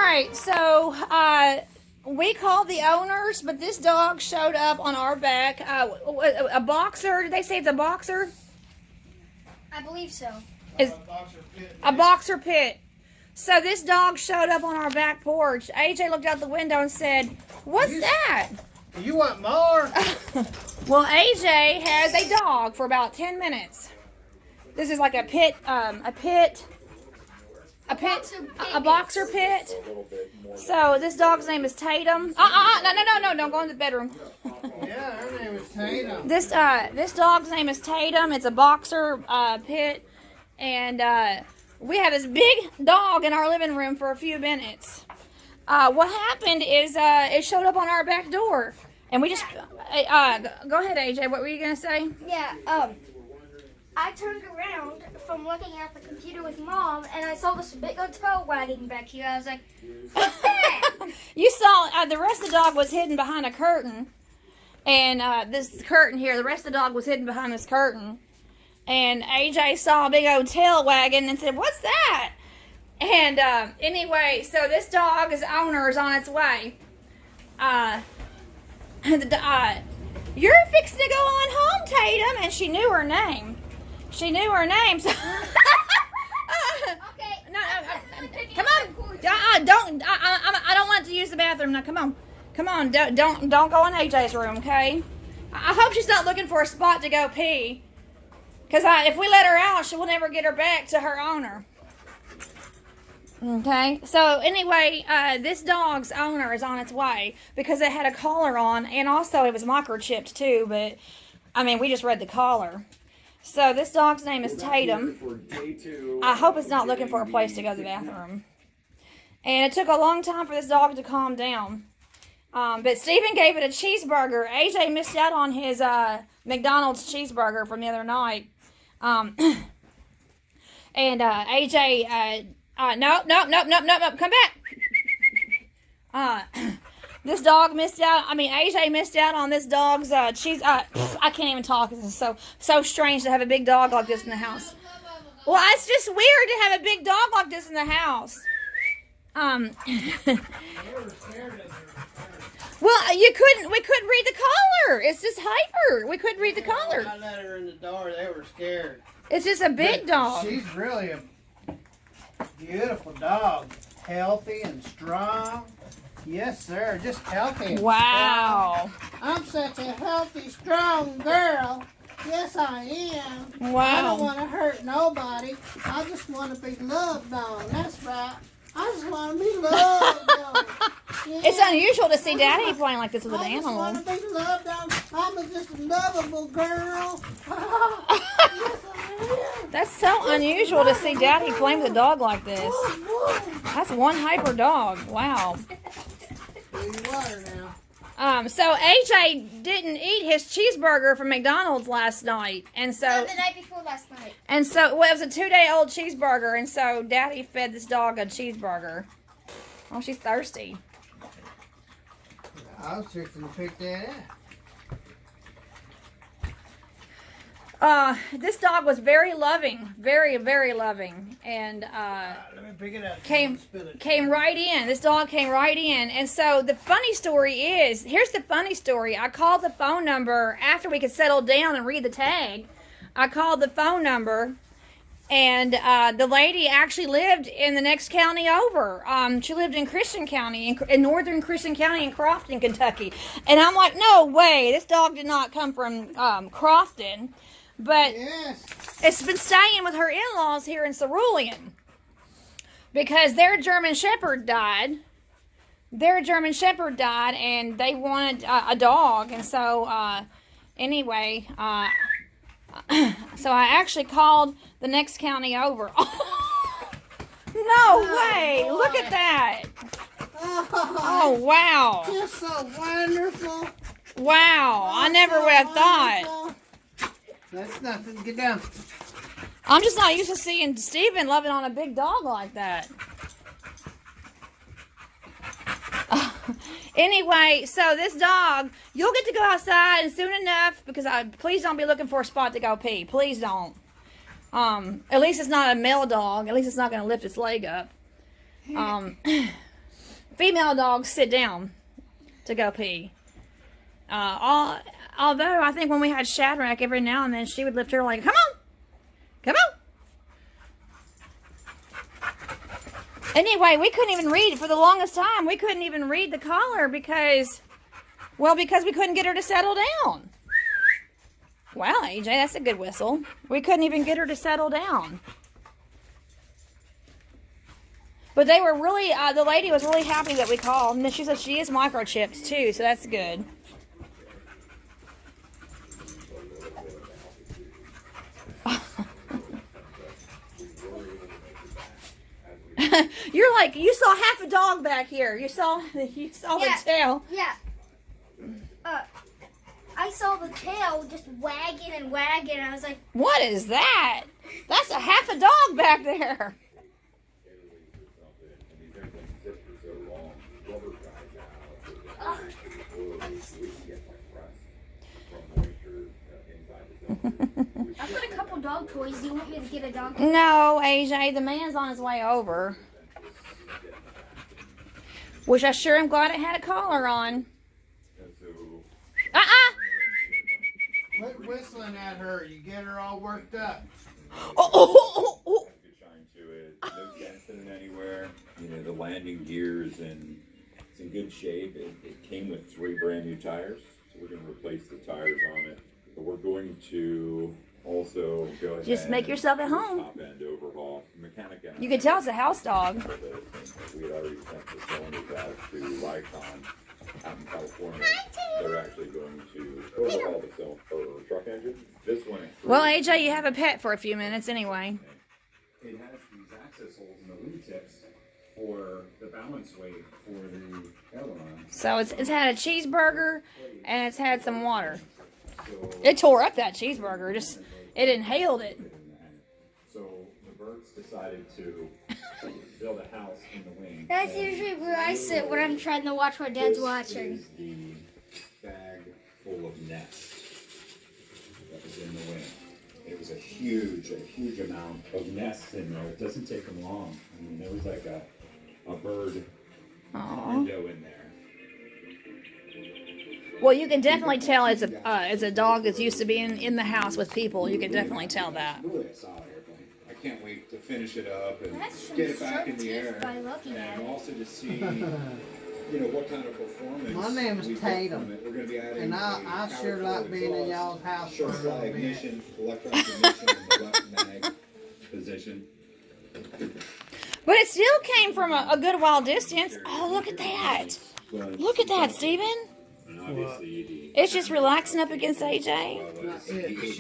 right, so we called the owners, but this dog showed up on our back. A boxer? Did they say it's a boxer? I believe so. Is a boxer pit. So this dog showed up on our back porch. AJ looked out the window and said, "What's that?" You want more? Well, AJ has a dog for about 10 minutes. This is like a boxer pit. So this dog's name is Tatum. No, don't go in the bedroom. Yeah, her name is Tatum. This dog's name is Tatum. It's a boxer pit, and we had this big dog in our living room for a few minutes. What happened is it showed up on our back door, and we just go ahead, AJ. What were you gonna say? Yeah. I turned around from looking at the computer with Mom, and I saw this big old tail wagging back here. I was like, "What's that?" You saw the rest of the dog was hidden behind a curtain, and this curtain here, the rest of the dog was hidden behind this curtain, and AJ saw a big old tail wagging and said, "What's that?" And anyway, so this dog's owner is on its way. You're fixing to go on home, Tatum, and she knew her name. She knew her name. So Okay. no, come on. I don't want to use the bathroom. No, come on. Don't go in AJ's room, okay? I hope she's not looking for a spot to go pee. Because if we let her out, she will never get her back to her owner. Okay, so anyway, this dog's owner is on its way because it had a collar on, and also it was microchipped too, but I mean, we just read the collar. So this dog's name is Tatum. I hope it's not looking for a place to go to the bathroom. And it took a long time for this dog to calm down. But Stephen gave it a cheeseburger. AJ missed out on his McDonald's cheeseburger from the other night. And AJ... No, come back. This dog missed out. I mean, AJ missed out on this dog's cheese. I can't even talk. This is so strange to have a big dog like this in the house. Well, it's just weird to have a big dog like this in the house. Well, we couldn't read the collar. It's just hyper. We couldn't read the collar. I let her in the door. They were scared. It's just a big dog. She's really a beautiful dog. Healthy and strong. Yes, sir. Just healthy. And Wow. strong. I'm such a healthy, strong girl. Yes, I am. Wow. I don't want to hurt nobody. I just want to be loved on. That's right. I just want to be loved on. Yeah. It's unusual to see Daddy playing like this with an animal. I just want to be loved on. I'm just a lovable girl. That's so unusual to see Daddy playing with a dog like this. That's one hyper dog. Wow. Water now. So AJ didn't eat his cheeseburger from McDonald's last night, and so No, the night before last night. well, it was a 2-day-old cheeseburger, and so Daddy fed this dog a cheeseburger. Oh, she's thirsty. I was fixing to pick that up. This dog was very loving, very, very loving, and Let me pick it up. came right in. This dog came right in. And so the funny story is, here's the funny story. I called the phone number after we could settle down and read the tag. I called the phone number, and the lady actually lived in the next county over. She lived in Christian County, in northern Christian County in Crofton, Kentucky. And I'm like, no way, this dog did not come from Crofton. But Yes. it's been staying with her in-laws here in Cerulean because their German Shepherd died. And they wanted a dog. And so, anyway, so I actually called the next county over. No way! boy. Look at that! Oh, Oh, wow! you're so wonderful. Wow! I never would have thought. Wonderful. That's nothing. Get down. I'm just not used to seeing Stephen loving on a big dog like that. Anyway, so this dog, you'll get to go outside soon enough because please don't be looking for a spot to go pee. Please don't. At least it's not a male dog. At least it's not going to lift its leg up. female dogs sit down to go pee. Although I think when we had Shadrach, every now and then she would lift her leg. Come on, come on. Anyway, we couldn't even read for the longest time. We couldn't even read the collar because we couldn't get her to settle down. Wow, AJ, that's a good whistle. We couldn't even get her to settle down. But they were really, the lady was really happy that we called. And then she said she is microchipped too, so that's good. You're like, you saw half a dog back here. You saw the tail. Yeah. I saw the tail just wagging and wagging. I was like, what is that? That's a half a dog back there. I put a couple dog toys. Do you want me to get a dog toy? No, AJ, the man's on his way over. Which I sure am glad it had a collar on. Quit whistling at her. You get her all worked up. Oh. Shine to it. No dents in it anywhere. You know, the landing gears and it's in good shape. It came with 3 brand new tires, so we're going to replace the tires on it. But we're going to also go ahead. Just make yourself at home. Top end overhaul. Mechanic. You can tell it's a house dog. We had already sent the cylinders out to Lycon out in California. They're actually going to overhaul the cylinder truck engine. This one. Well, AJ, you have a pet for a few minutes anyway. It has these access holes in the lead tips for the balance weight for the aileron. So it's had a cheeseburger and it's had some water. It tore up that cheeseburger. Just it inhaled it. So the Burks decided to build a house in the wing. That's usually where I sit when I'm trying to watch what Dad's watching. This is the bag full of nests that was in the wing. It was a huge amount of nests in there. It doesn't take them long. I mean, there was like a bird window in there. Well, you can definitely tell as a dog that's used to being in the house with people. You can definitely tell that. Really a solid airplane. I can't wait to finish it up and That's some get it back in the sharp air, teeth by looking at and it. also to see, you know, what kind of performance. My name is we get Tatum, from it. We're going to be adding and I a sure powerful like being in exhaust, y'all's house for a short little fly bit. ignition, electronic ignition, and the left mag position. But it still came from a good while distance. Oh, look at that. Look at that, Steven. And obviously, It's just relaxing up against AJ.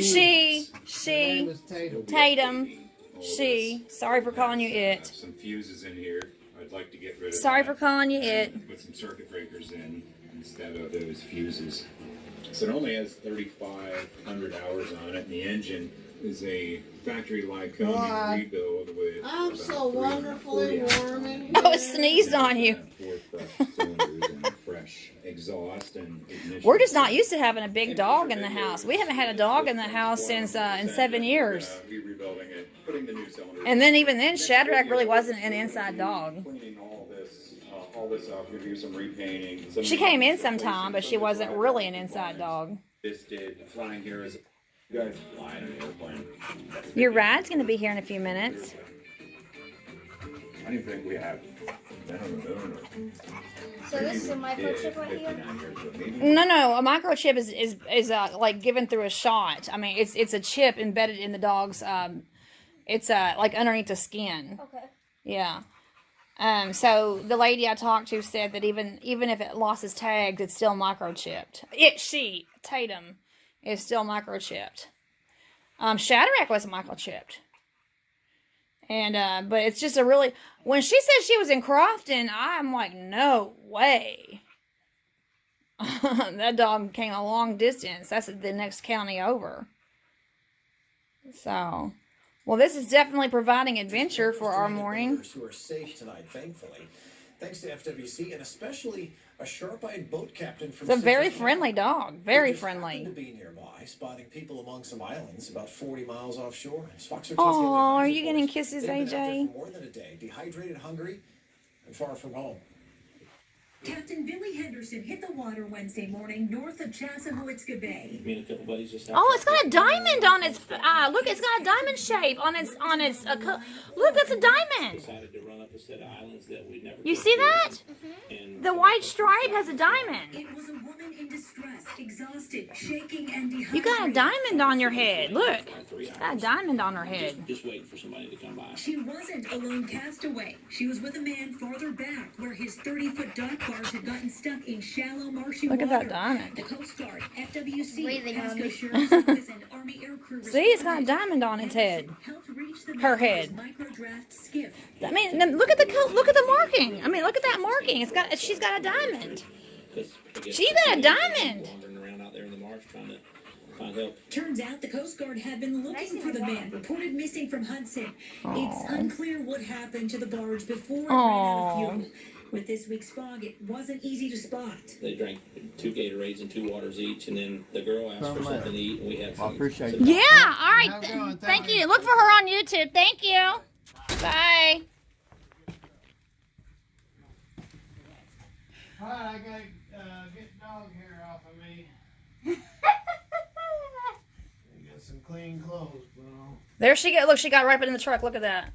She, My name is Tatum. Tatum, she. Sorry for calling you it. some fuses in here. I'd like to get rid of. Sorry that. for calling you it. Put some circuit breakers in instead of those fuses. So it only has 3,500 hours on it, and the engine is a factory Lycon Why? rebuild with. I'm about so 340 wonderfully hours. warm in here. Oh, it sneezed on you. Four fresh cylinders and fresh exhaust and ignition. We're just not used to having a big dog in the house. We haven't had a dog in the house since in 7 years. Rebuilding it, putting the new cylinders. And then even then, Shadrach really wasn't an inside dog. Cleaning all this up. We're gonna do some repainting. Some She came in sometime, but she wasn't really an inside dog. This did flying here as you guys fly in an airplane. Your ride's going to be here in a few minutes. I don't think we have been on the moon. So this is a microchip right here? No. A microchip is like given through a shot. I mean, it's a chip embedded in the dog's. It's like underneath the skin. Okay. Yeah. So the lady I talked to said that even if it lost its tags, it's still microchipped. Tatum is still microchipped. Shadrach was microchipped. And but it's just a really, when she said she was in Crofton, I'm like, no way. That dog came a long distance. That's the next county over. So, well, this is definitely providing adventure for our morning. Who are safe tonight, thankfully. Thanks to FWC and especially a sharp-eyed boat captain from. It's a very Central friendly Florida dog. Very who just happened friendly. to be nearby, spotting people among some islands about 40 miles offshore. His Fox Oh, are you getting kisses, They've been out there AJ? for more than a day, dehydrated, hungry, and far from home. Captain Billy Henderson hit the water Wednesday morning north of Chassahowitzka Bay. Me and a couple buddies just Oh, it's got a diamond on its. Look, it's got a diamond shape on its. Look, that's a diamond. decided to run up a set of islands that we'd never. You see that? And The white stripe has a diamond. It was a woman in distress, exhausted, shaking, and dehydrated. You got a diamond on your head. Look, she's got a diamond on her head. just waiting for somebody to come by. She wasn't a lone castaway. She was with a man farther back where his 30-foot dock bars had gotten stuck in shallow, marshy Look water. at that diamond. The Coast Guard, FWC, Breathing on Pasco me. Sheriff's Office, and Army Air Crew See, it's got a diamond on its head. helped reach the Her man with head. his microdraft skiff. I mean, look at the marking. I mean, look at that marking. She's got a diamond. She's got a diamond. Wandering around out there in the marsh trying to find help. Turns out the Coast Guard had been looking for the man reported missing from Hudson. It's unclear what happened to the barge before it ran out of fuel. With this week's fog, it wasn't easy to spot. They drank 2 Gatorades and 2 waters each, and then the girl asked for something to eat, and we had I some. appreciate it. Yeah, all right. Have a good one. Thank you. Look for her on YouTube. Thank you. Bye. Alright, I gotta get dog hair off of me. Get some clean clothes, bro. There she go. Look, she got right up in the truck. Look at that.